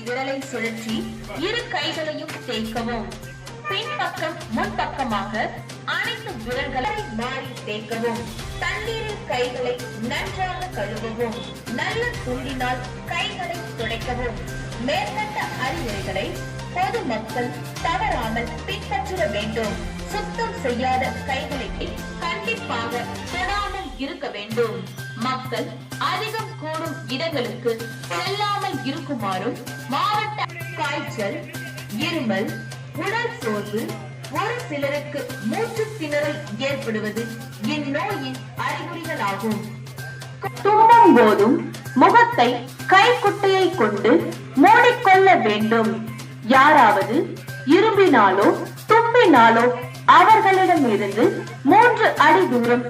விரலை சுழற்றி இரு கைகளையும் தேய்க்கவும். பின்பக்கம் முன்பக்கமாக அனைத்து விரல்களை மாறி தேய்க்கவும். தண்ணீரில் கைகளை நன்றாக கழுவவும். நல்ல துண்டினால் கைகளை துடைக்கவும். மேற்பட்ட அறிவுரைகளை பொதுமக்கள் தவறாமல் பின்பற்ற வேண்டும். சுத்தம் செய்யாத கைகளை கண்டிப்பாக தொடாமல் இருக்க வேண்டும். மக்கள் அதிகம் கூடும் இடங்களுக்கு செல்லாமல் இருக்குமாறும் மாவட்ட காய்ச்சல், இருமல், உடல் சோர்வு, ஒரு சிலருக்கு மூச்சு திணறல் ஏற்படுவது இந்நோயின் அறிகுறிகளாகும். தும்மும் போதும் முகத்தை கைக்குட்டையை கொண்டு மூடிக்கொள்ள வேண்டும். யாராவது இரும்பினாலோ தும்பினாலோ அவர்களிடமிருந்து 3 அடி தூரம்